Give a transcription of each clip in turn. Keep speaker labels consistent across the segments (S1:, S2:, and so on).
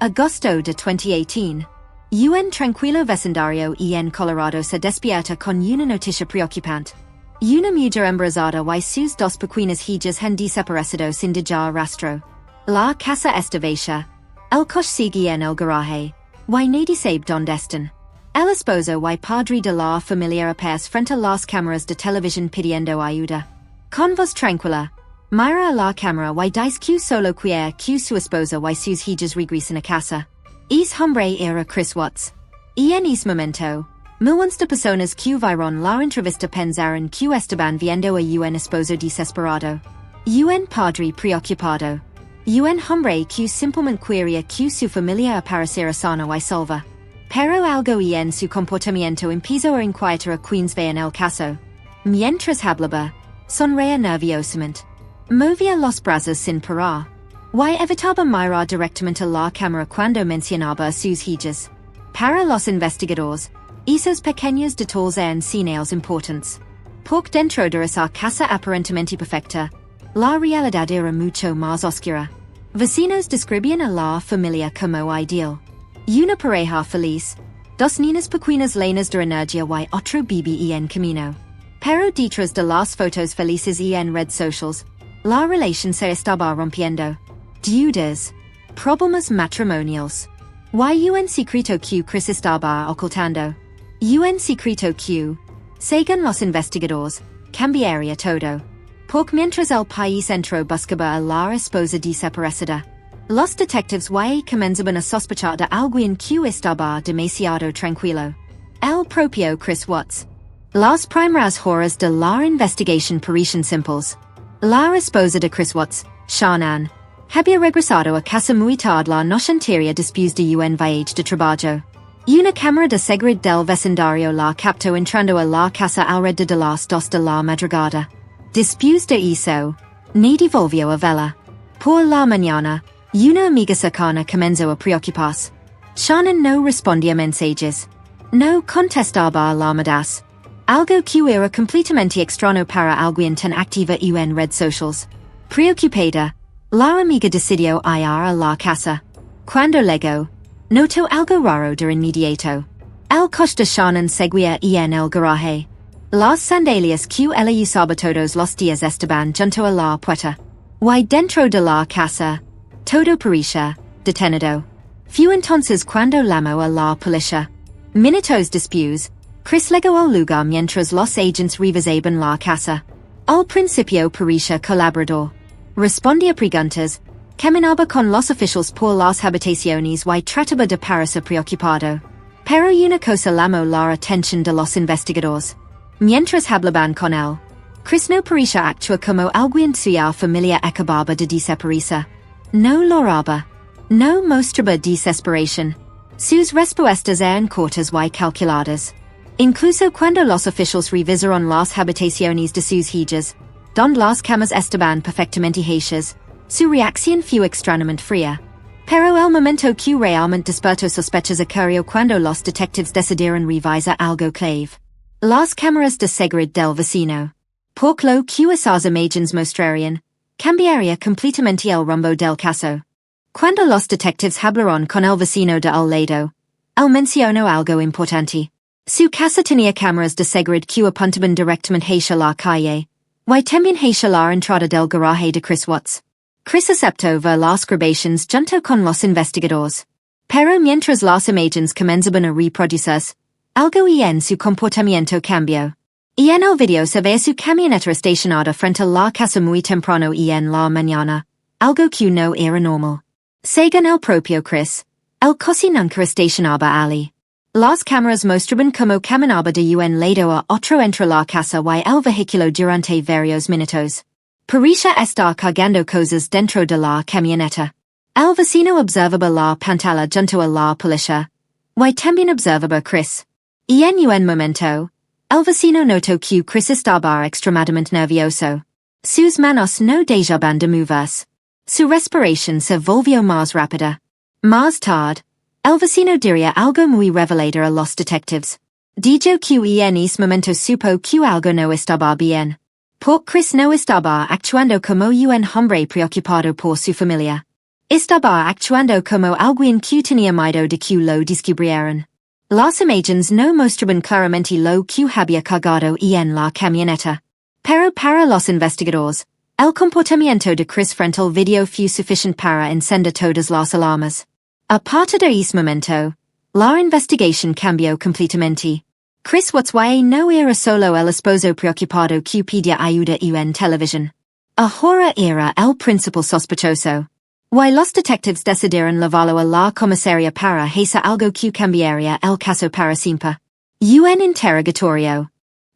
S1: Agosto de 2018. Un tranquilo vecindario en Colorado se despierta con una noticia preocupante. Una mujer embarazada y sus dos pequeñas hijas han desaparecido sin dejar rastro. La casa está vacía. El coche sigue en el garaje. Y nadie sabe dónde están. El esposo y padre de la familia aparece frente a las cámaras de televisión pidiendo ayuda. Con voz tranquila, mira a la cámara y dice que solo quiere que su esposa y sus hijas regresen a casa. Es hombre era Chris Watts. Y en ese momento, millones de personas que vieron la entrevista pensaron que estaban viendo a un esposo desesperado. Un padre preocupado. Un hombre que simplemente quería que su familia apareciera sana y salva. Pero algo en su comportamiento empezó a inquietar a quienes veían el caso. Mientras hablaba, sonreía nerviosamente. Movía los brazos sin parar. Y evitaba mirar directamente a la cámara cuando mencionaba a sus hijas. Para los investigadores, esos pequeños detalles eran señales importantes. Porque dentro de esa casa aparentemente perfecta, la realidad era mucho más oscura. Vecinos describían a la familia como ideal. Una pareja feliz, dos niñas pequeñas llenas de energía y otro bebé en camino. Pero detrás de las fotos felices en redes sociales, la relación se estaba rompiendo. Deudas. Problemas matrimoniales. Y un secreto que Chris estaba ocultando. Un secreto que, según los investigadores, cambiaría todo. Porque mientras el país entero buscaba a la esposa desaparecida, los detectives comenzaban a sospechar de alguien que estaba demasiado tranquilo. El propio Chris Watts. Las primeras horas de la investigación parecían simples. La esposa de Chris Watts, Shannon, había regresado a casa muy tarde la noche anterior después de un viaje de trabajo. Una cámara de seguridad del vecindario la captó entrando a la casa alrededor de las 2 de la madrugada. Después de eso, nadie volvió a verla. Por la mañana, una amiga cercana comenzó a preocuparse. Shannon no respondía mensajes. No contestaba llamadas. Algo que era completamente extraño para alguien tan activa en redes sociales. Preocupada, la amiga decidió ir a la casa. Cuando llegó, notó algo raro de inmediato. El coche de Shannon seguía en el garaje. Las sandalias que ella usaba todos los días estaban junto a la puerta. Y dentro de la casa, todo parecía detenido. Fue entonces cuando llamó a la policía. Minutos después, Chris llegó al lugar mientras los agentes revisaban la casa. Al principio parecía colaborador. Respondía a preguntas, caminaba con los oficiales por las habitaciones y trataba de parecer preocupado. Pero una cosa llamó la atención de los investigadores. Mientras hablaban con él, Chris no parecía actuar como alguien suya familia acababa de desaparecer. No lloraba. No mostraba desesperación. Sus respuestas eran cortas y calculadas. Incluso cuando los oficiales revisaron las habitaciones de sus hijas, donde las camas estaban perfectamente hechas, su reacción fue extrañamente fría. Pero el momento que realmente despertó sospechas ocurrió cuando los detectives decidieron revisar algo clave. Las cámaras de seguridad del vecino. Porque lo que esas imágenes mostrarían, cambiaría completamente el rumbo del caso. Cuando los detectives hablaron con el vecino de al lado, él mencionó algo importante. Su casa tenía cámaras de seguridad que apuntaban directamente hacia la calle, y también hacia la entrada del garaje de Chris Watts. Chris aceptó ver las grabaciones junto con los investigadores. Pero mientras las imágenes comenzaban a reproducirse, algo en su comportamiento cambió. Y en el video se ve su camioneta estacionada frente a la casa muy temprano en la mañana, algo que no era normal. Según el propio Chris, el coche nunca estacionaba allí. Las cámaras mostraban como caminaba de un lado a otro entre la casa y el vehículo durante varios minutos. Parecía estar cargando cosas dentro de la camioneta. El vecino observaba la pantalla junto a la policía, y también observaba a Chris. Y en un momento, el vecino notó que Chris estaba extremadamente nervioso. Sus manos no dejaban de moverse. Su respiración se volvió más rápida. Más tarde, el vecino diría algo muy revelador a los detectives. Dijo que en ese momento supo que algo no estaba bien. Porque Chris no estaba actuando como un hombre preocupado por su familia. Estaba actuando como alguien que tenía miedo de que lo descubrieran. Las imágenes no mostraban claramente lo que había cargado en la camioneta. Pero para los investigadores, el comportamiento de Chris frente al video fue suficiente para encender todas las alarmas. A partir de ese momento, la investigación cambió completamente. Chris Watts no era solo el esposo preocupado que pedía ayuda en televisión. Ahora era el principal sospechoso. Los detectives decidieron llevarlo a la comisaría para hacer algo que cambiaría el caso para siempre. Un interrogatorio.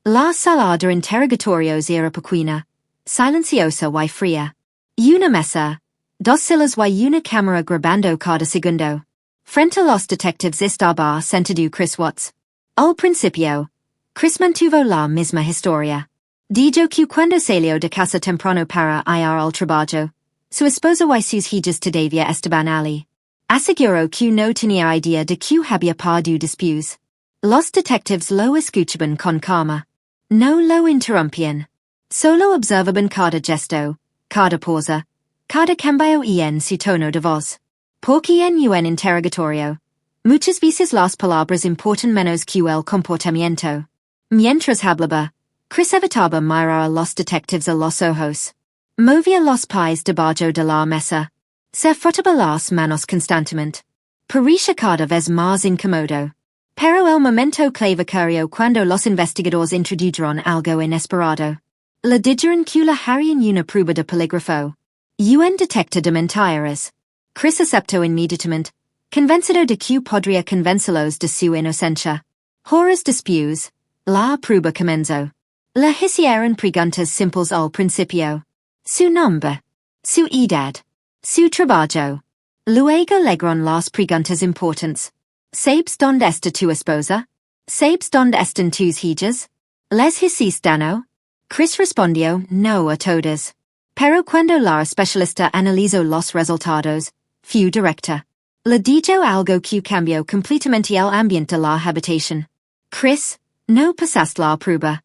S1: La sala de interrogatorios era pequeña, silenciosa y fría. Una mesa, dos sillas y una cámara grabando cada segundo. Frente a los detectives estaba sentado Chris Watts. Al principio, Chris mantuvo la misma historia. Dijo que cuando salió de casa temprano para ir al trabajo, su esposa y sus hijas todavía estaban allí. Aseguró que no tenía idea de que había perdido después. Los detectives lo escuchaban con calma. No lo interrumpían. Solo observaban cada gesto, cada pausa, cada cambio en su tono de voz. Porque en un interrogatorio, muchas veces las palabras importan menos que el comportamiento. Mientras hablaba, Chris evitaba mirar a los detectives a los ojos. Movía los pies debajo de la mesa. Se frotaba las manos constantemente. Parecía cada vez más incómodo. Pero el momento clave ocurrió cuando los investigadores introdujeron algo inesperado. Le dijeron que le harían una prueba de polígrafo. Un detector de mentiras. Chris aceptó inmediatamente, convencido de que podría convencerlos de su inocencia. Horas después, la prueba comenzó. Le hicieron preguntas simples al principio. Su nombre, su edad, su trabajo. Luego leyeron las preguntas importantes. ¿Sabes dónde está tu esposa? ¿Sabes dónde están tus hijas? ¿Les hiciste daño? Chris respondió no a todas. Pero cuando la especialista analizó los resultados, fue directa. Le dijo algo que cambió completamente el ambiente de la habitación. Chris, no pasaste la prueba.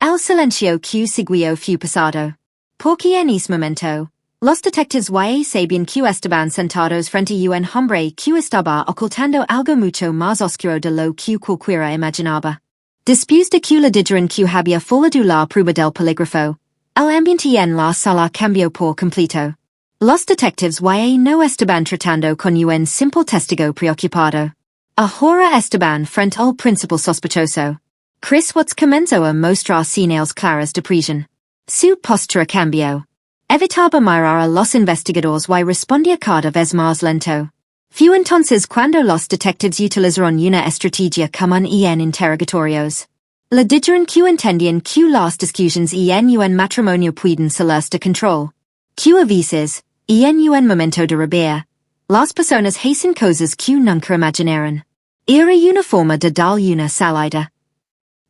S1: El silencio que siguió fue pesado. Porque en ese momento, los detectives sabían que estaban sentados frente a un hombre que estaba ocultando algo mucho más oscuro de lo que cualquiera imaginaba. Después de que le dijeron que había fallado la prueba del polígrafo, el ambiente en la sala cambió por completo. Los detectives no estaban tratando con un simple testigo preocupado. Ahora estaban frente al principal sospechoso. Chris Watts comenzó a mostrar señales claras de presión. Su postura cambió. Evitaba mirar a los investigadores y respondía cada vez más lento. Fue entonces cuando los detectives utilizaron una estrategia común en interrogatorios. Le dijeron que entendían que las discusiones en un matrimonio pueden salirse de control. Que a veces, en un momento de rabia, las personas hacen cosas que nunca imaginaron. Era una forma de dar una salida.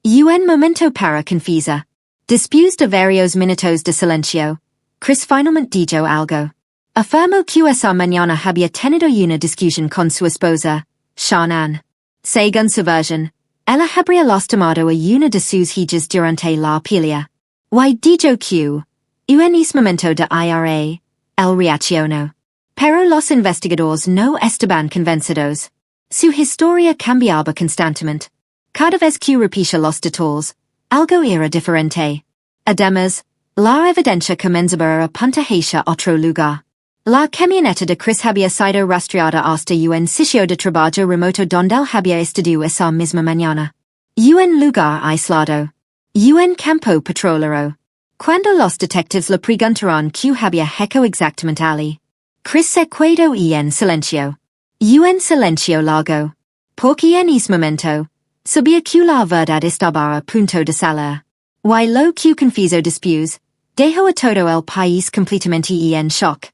S1: Un momento para confesar. Después de varios minutos de silencio, Chris finalmente dijo algo. Afirmó que esa mañana había tenido una discusión con su esposa, Shannon. Según su versión, ella habría lastimado a una de sus hijas durante la pelea. Y dijo que, en ese momento de ira, él reaccionó. Pero los investigadores no estaban convencidos. Su historia cambiaba constantemente. Cada vez que repetía los detalles, algo era diferente. Además, la evidencia comenzaba a apuntar hacia otro lugar. La camioneta de Chris había sido rastreada hasta un sitio de trabajo remoto donde él había estado esa misma mañana. Un lugar aislado. Un campo petrolero. Cuando los detectives le preguntaron qué había hecho exactamente allí, Chris se quedó en silencio. Un silencio largo. Porque en ese momento, sabía que la verdad estaba a punto de salir. Y lo que confesó después, dejó a todo el país completamente en shock.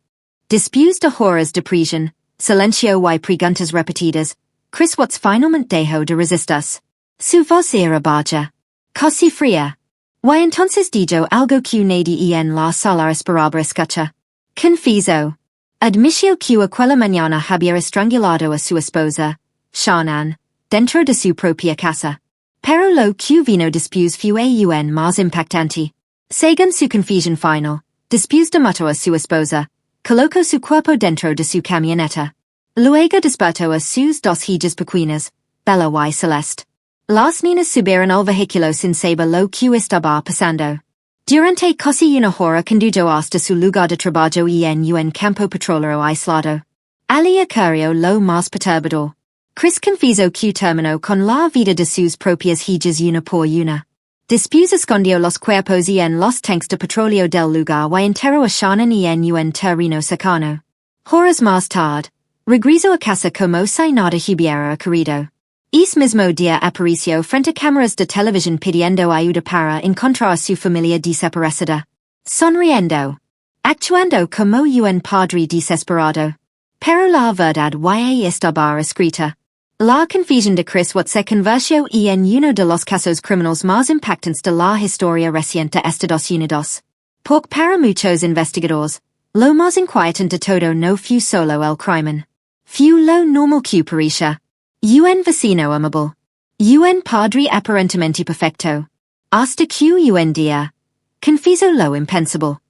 S1: Después de horas de presión, silencio y preguntas repetidas, Chris Watts finalmente dejó de resistirse. Su voz era baja, casi fría. Y entonces dijo algo que nadie en la sala esperaba escuchar. Confesó. Admitió que aquella mañana había estrangulado a su esposa, Shannon, dentro de su propia casa. Pero lo que vino después fue aún más impactante. Según su confesión final, después de matar a su esposa, Coloco su cuerpo dentro de su camioneta. Luego despertó a sus dos hijas pequeñas, Bella y Celeste. Las niñas subieron al vehículo sin saber lo que estaba pasando. Durante casi una hora condujo hasta su lugar de trabajo en un campo petrolero aislado. Ali ocurrió lo más perturbador. Chris confesó que terminó con la vida de sus propias hijas una por una. Después escondió los cuerpos en los tanques de petróleo del lugar y enterró a Shannon en un terreno cercano. Horas más tarde, regresó a casa como si nada hubiera ocurrido. Ese mismo día apareció frente a cámaras de televisión pidiendo ayuda para encontrar a su familia desaparecida. Sonriendo. Actuando como un padre desesperado. Pero la verdad ya estaba escrita. La confesión de Chris se convirtió en uno de los casos criminales más impactantes de la historia reciente de Estados Unidos. Porque para muchos investigadores, lo más inquietante de todo no fue solo el crimen. Fue lo normal que parecía. Un vecino amable. Un padre aparentemente perfecto. Hasta que un día. Confesó lo impensable.